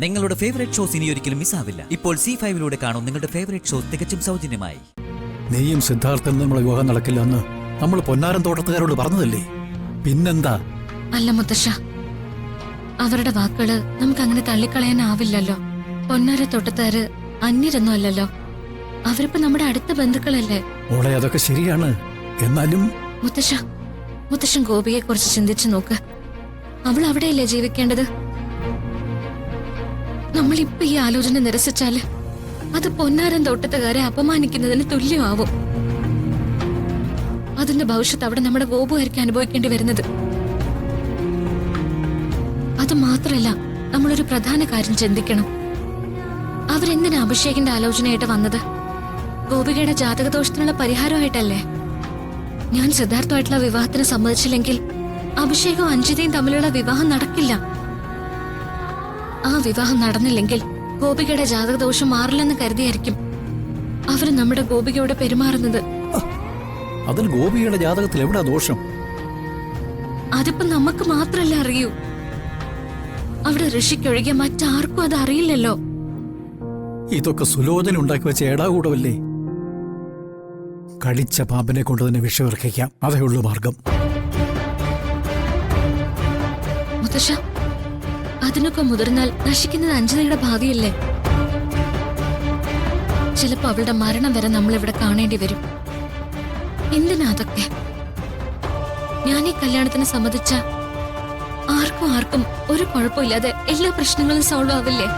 നിങ്ങളുടെ favourite shows ഇനി ഒരിക്കലും മിസ്സാവില്ല. ഇപ്പോൾ C5 കാണും നിങ്ങളുടെ ഫേവറേറ്റ് ഷോസ് തികച്ചും സൗജന്യമായി. നീയും സിദ്ധാർത്ഥനും നമ്മളെ വിവാഹം നടക്കില്ലെന്ന് നമ്മൾ പൊന്നാരം തോട്ടത്തുകാരോട് പറഞ്ഞതല്ലേ? പിന്നെന്താ? അല്ല മുത്തശ്ശ, അവരുടെ വാക്കുകള് നമുക്ക് അങ്ങനെ തള്ളിക്കളയാനാവില്ലല്ലോ. പൊന്നാര തോട്ടത്തുകാര് അന്യരൊന്നും അല്ലല്ലോ, അവരിപ്പോ നമ്മുടെ അടുത്ത ബന്ധുക്കളല്ലേ. ഓളെ അതൊക്കെ ശരിയാണ്. എന്നാലും മുത്തശ്ശൻ ഗോപിയെ കുറിച്ച് ചിന്തിച്ചു നോക്ക്. അവൾ അവിടെയല്ലേ ജീവിക്കേണ്ടത്? നമ്മളിപ്പോ ഈ ആലോചന നിരസിച്ചാല് അത് പൊന്നാരൻ തോട്ടത്തുകാരെ അപമാനിക്കുന്നതിന് തുല്യമാവും. അതിന്റെ ഭവിഷ്യത്ത് അവിടെ നമ്മുടെ ഗോപുകാർക്ക് അനുഭവിക്കേണ്ടി വരുന്നത്. അത് മാത്രല്ല, നമ്മളൊരു പ്രധാന കാര്യം ചിന്തിക്കണം. അവരെന്തിനാ അഭിഷേകിന്റെ ആലോചനയായിട്ട് വന്നത്? ഗോപികയുടെ ജാതകദോഷത്തിനുള്ള പരിഹാരമായിട്ടല്ലേ? ഞാൻ സിദ്ധാർത്ഥമായിട്ടുള്ള വിവാഹത്തിന് സമ്മതിച്ചില്ലെങ്കിൽ അഭിഷേകവും അഞ്ജിതയും തമ്മിലുള്ള വിവാഹം നടക്കില്ല. ആ വിവാഹം നടന്നില്ലെങ്കിൽ ഗോപികയുടെ ജാതകദോഷം മാറില്ലെന്ന് കരുതിയായിരിക്കും അവര് നമ്മുടെ ഗോപികയോട് പെരുമാറുന്നത്. അതിൽ ഗോപികയുടെ ജാതകത്തിൽ എവിടാ ദോഷം? അതിപ്പോ നമുക്ക് മാത്രല്ല അറിയൂ. അവിടെ ഋഷിക്കൊഴികെ മറ്റാർക്കും അത് അറിയില്ലല്ലോ. ഇതൊക്കെ സുലോചന ഉണ്ടാക്കി വെച്ച ഏടാകൂടമല്ലേ? കടിച്ച പാമ്പിനെ കൊണ്ട് തന്നെ വിഷമിറക്കിക്കാം, അതേ ഉള്ളൂ മാർഗം. മുത്തശ്ശ, അതിനൊക്കെ മുതിർന്നാൽ നശിക്കുന്നത് അഞ്ജനയുടെ ഭാവിയല്ലേ? ചിലപ്പോ അവളുടെ മരണം വരെ നമ്മളിവിടെ കാണേണ്ടി വരും. എന്തിനാ അതൊക്കെ? ഞാൻ ഈ കല്യാണത്തിന് സമ്മതിച്ച ആർക്കും ഒരു കുഴപ്പമില്ലാതെ എല്ലാ പ്രശ്നങ്ങളും സോൾവ് ആവില്ലേ?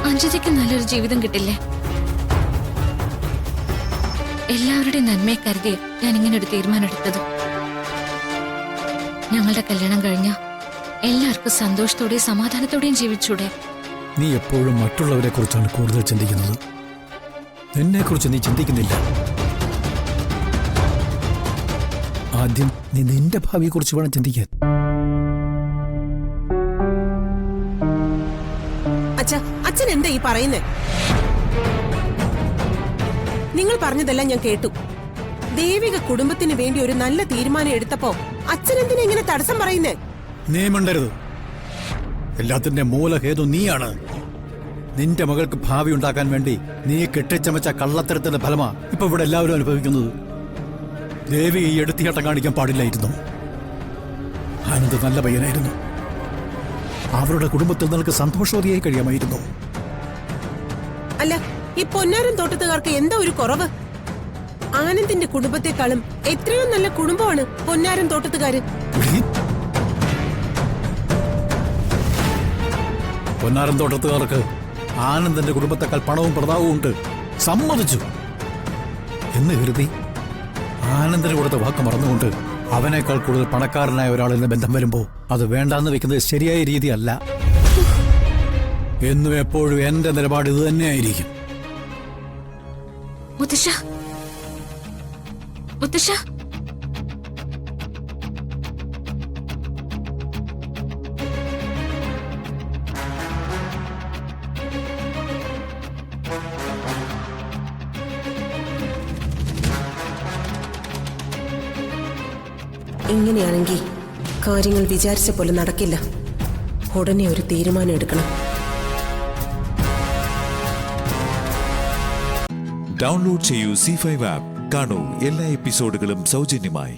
അഞ്ജലിക്ക് നല്ലൊരു ജീവിതം കിട്ടില്ലേ? എല്ലാവരുടെയും നന്മയെ കരുതി ഞാൻ ഇങ്ങനെ ഒരു തീരുമാനം എടുത്തത്. ഞങ്ങളുടെ കല്യാണം കഴിഞ്ഞ എല്ലാവർക്കും സന്തോഷത്തോടെയും സമാധാനത്തോടെയും ജീവിച്ചൂടെ? നീ എപ്പോഴും മറ്റുള്ളവരെ കുറിച്ചാണ് കൂടുതൽ ചിന്തിക്കുന്നത്. നിന്നെ കുറിച്ച് നീ ചിന്തിക്കുന്നില്ല. ആദ്യം നീ നിന്റെ ഭാവിയെ കുറിച്ച് വേണം ചിന്തിക്കാൻ. അച്ഛൻ എന്താ ഈ പറയുന്നേ? നിങ്ങൾ പറഞ്ഞതെല്ലാം ഞാൻ കേട്ടു. ദേവിക കുടുംബത്തിന് വേണ്ടി ഒരു നല്ല തീരുമാനം എടുത്തപ്പോ അച്ഛൻ എന്തിനാ ഇങ്ങനെ തടസ്സം പറയുന്നേ? നീ മിണ്ടരുത്. എല്ലാത്തിന്റെ മൂലഹേതു നീയാണ്. നിന്റെ മകൾക്ക് ഭാവി ഉണ്ടാക്കാൻ വേണ്ടി നീ കെട്ടിച്ചമച്ച കള്ളത്തരത്തിന്റെ ഫലമാ ഇപ്പൊ ഇവിടെ എല്ലാവരും അനുഭവിക്കുന്നത്. ദേവി ഈ എടുത്തിയാട്ടം കാണിക്കാൻ പാടില്ലായിരുന്നു. ആനന്ദ് നല്ല പയ്യനായിരുന്നു. അവരുടെ കുടുംബത്തിൽ നിനക്ക് സന്തോഷവതിയായി കഴിയാമായിരുന്നു. അല്ല, ഈ പൊന്നാരൻ തോട്ടത്തുകാർക്ക് എന്താ ഒരു കുറവ്? ആനന്ദിന്റെ കുടുംബത്തെക്കാളും എത്രയോ നല്ല കുടുംബമാണ് പൊന്നാരൻ തോട്ടത്തുകാര്. പൊന്നാരൻ തോട്ടത്തുകാർക്ക് ആനന്ദിന്റെ കുടുംബത്തെക്കാൾ പണവും പ്രതാപവും ഉണ്ട്. സമ്മതിച്ചു എന്ന് കരുതി ആനന്ദിന് കൊടുത്ത വാക്ക് മറന്നുകൊണ്ട് അവനേക്കാൾ കൂടുതൽ പണക്കാരനായ ഒരാളിന്റെ ബന്ധം വരുമ്പോ അത് വേണ്ടാന്ന് വെക്കുന്നത് ശരിയായ രീതിയല്ല. എന്നും എപ്പോഴും എന്റെ നിലപാട് ഇത് തന്നെയായിരിക്കും. ഇങ്ങനെയാണെങ്കിൽ കാര്യങ്ങൾ വിചാരിച്ച പോലെ നടക്കില്ല. ഉടനെ ഒരു തീരുമാനം എടുക്കണം. ഡൗൺലോഡ് ചെയ്യൂ C5 ആപ്പ്. കാണൂ എല്ലാ എപ്പിസോഡുകളും സൗജന്യമായി.